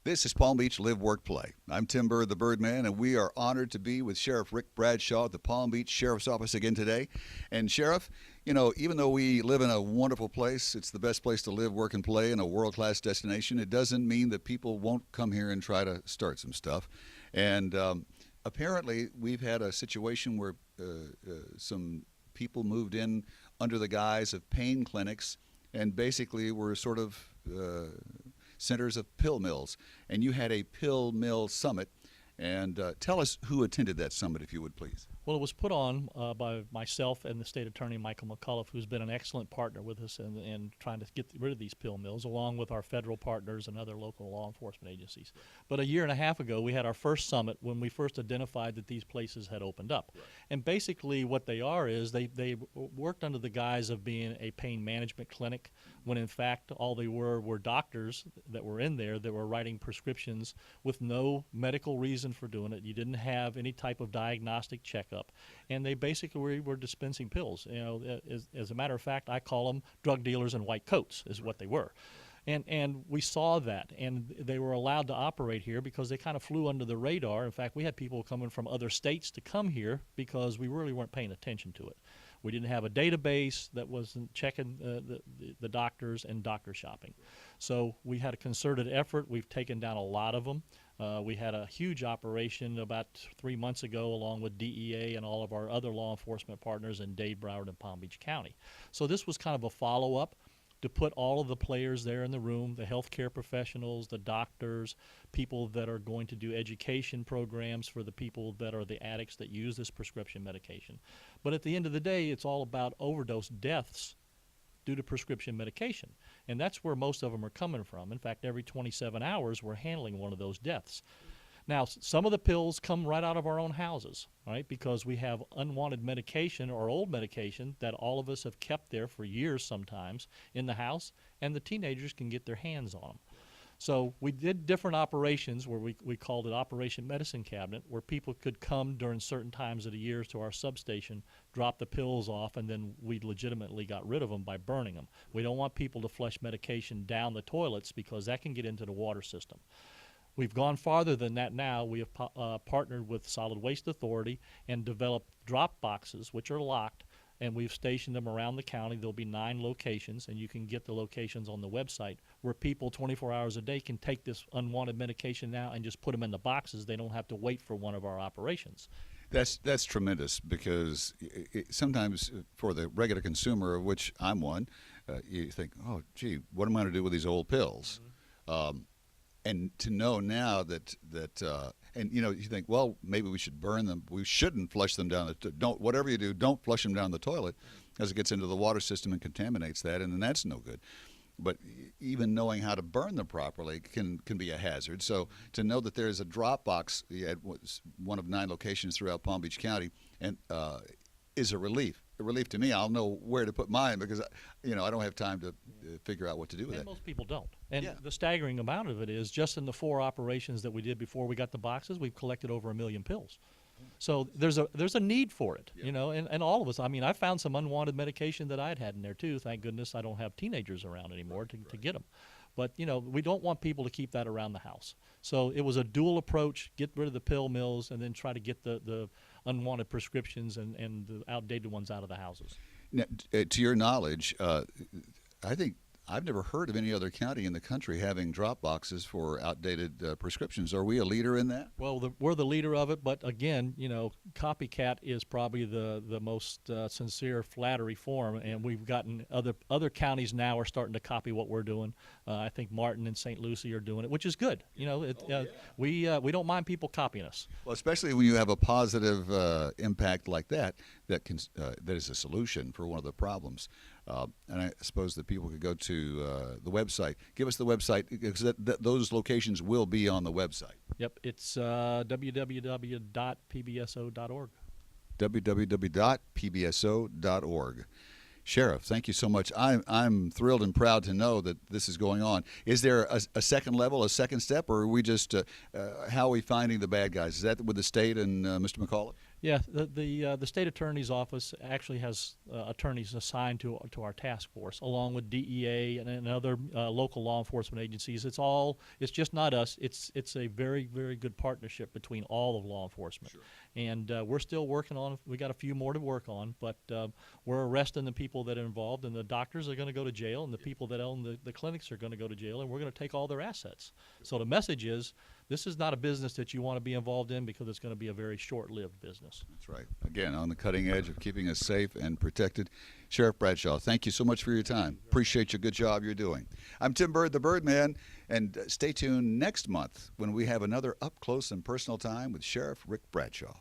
This is Palm Beach Live, Work, Play. I'm Tim Bird, the Birdman, and we are honored to be with Sheriff Ric Bradshaw at the Palm Beach Sheriff's Office again today. And Sheriff, you know, even though we live in a wonderful place, it's the best place to live, work, and play, and a world-class destination, it doesn't mean that people won't come here and try to start some stuff. And apparently, we've had a situation where some people moved in under the guise of pain clinics, and basically were sort of centers of pill mills. And you had a pill mill summit. And tell us who attended that summit, if you would, please. Well, it was put on by myself and the state attorney, Michael McCullough, who's been an excellent partner with us in trying to get rid of these pill mills, along with our federal partners and other local law enforcement agencies. But a year and a half ago, we had our first summit when we first identified that these places had opened up. Right. And basically what they are is they worked under the guise of being a pain management clinic, when in fact all they were doctors that were in there that were writing prescriptions with no medical reason for doing it. You didn't have any type of diagnostic checkup, and they basically were dispensing pills. You know, as a matter of fact, I call them drug dealers in white coats is what they were. And we saw that, and they were allowed to operate here because they kind of flew under the radar. In fact, we had people coming from other states to come here because we really weren't paying attention to it. We didn't have a database that wasn't checking the doctors and doctor shopping. So we had a concerted effort. We've taken down a lot of them. We had a huge operation about 3 months ago along with DEA and all of our other law enforcement partners in Dade, Broward, and Palm Beach County. So this was kind of a follow-up to put all of the players there in the room, the healthcare professionals, the doctors, people that are going to do education programs for the people that are the addicts that use this prescription medication. But at the end of the day, it's all about overdose deaths due to prescription medication. And that's where most of them are coming from. In fact, every 27 hours, we're handling one of those deaths. Now, some of the pills come right out of our own houses, right? Because we have unwanted medication or old medication that all of us have kept there for years sometimes in the house, and the teenagers can get their hands on them. So we did different operations where we called it Operation Medicine Cabinet, where people could come during certain times of the year to our substation, drop the pills off, and then we legitimately got rid of them by burning them. We don't want people to flush medication down the toilets because that can get into the water system. We've gone farther than that now. We have partnered with Solid Waste Authority and developed drop boxes, which are locked, and we've stationed them around the county. There'll be 9 locations, and you can get the locations on the website, where people 24 hours a day can take this unwanted medication now and just put them in the boxes. They don't have to wait for one of our operations. That's tremendous, because sometimes for the regular consumer, of which I'm one, you think, oh, gee, what am I going to do with these old pills? Mm-hmm. And to know now that and you know, you think, well, maybe we should burn them. We shouldn't flush them down whatever you do, don't flush them down the toilet, because it gets into the water system and contaminates that, and then that's no good. But even knowing how to burn them properly can be a hazard. So to know that there's a drop box at one of 9 locations throughout Palm Beach County, and is a relief. A relief to me. I'll know where to put mine, because I don't have time to figure out what to do with and it. Most people don't. And the staggering amount of it is, just in the 4 operations that we did before we got the boxes, we've collected over 1 million pills. So there's a need for it, you know, and all of us. I mean, I found some unwanted medication that I'd had in there too. Thank goodness I don't have teenagers around anymore to get them. But, you know, we don't want people to keep that around the house. So it was a dual approach: get rid of the pill mills and then try to get the unwanted prescriptions and the outdated ones out of the houses. Now, to your knowledge, I think I've never heard of any other county in the country having drop boxes for outdated prescriptions. Are we a leader in that? Well, we're the leader of it, but again, you know, copycat is probably the most sincere flattery form, and we've gotten other counties now are starting to copy what we're doing. I think Martin and St. Lucie are doing it, which is good. You know, we don't mind people copying us. Well, especially when you have a positive impact like that that is a solution for one of the problems. And I suppose that people could go to the website. Give us the website, because those locations will be on the website. Yep, it's www.pbso.org. www.pbso.org. Sheriff, thank you so much. I'm thrilled and proud to know that this is going on. Is there a second level, a second step, or are we just how are we finding the bad guys? Is that with the state and Mr. McCullough? Yeah, the state attorney's office actually has attorneys assigned to our task force, along with DEA and other local law enforcement agencies. It's just not us. It's a very, very good partnership between all of law enforcement. Sure. And we're still working on. We got a few more to work on, but we're arresting the people that are involved, and the doctors are going to go to jail, and the people that own the clinics are going to go to jail, and we're going to take all their assets. So the message is, this is not a business that you want to be involved in, because it's going to be a very short-lived business. That's right. Again, on the cutting edge of keeping us safe and protected. Sheriff Bradshaw, thank you so much for your time. Appreciate your good job you're doing. I'm Tim Bird, the Birdman, and stay tuned next month when we have another up-close and personal time with Sheriff Ric Bradshaw.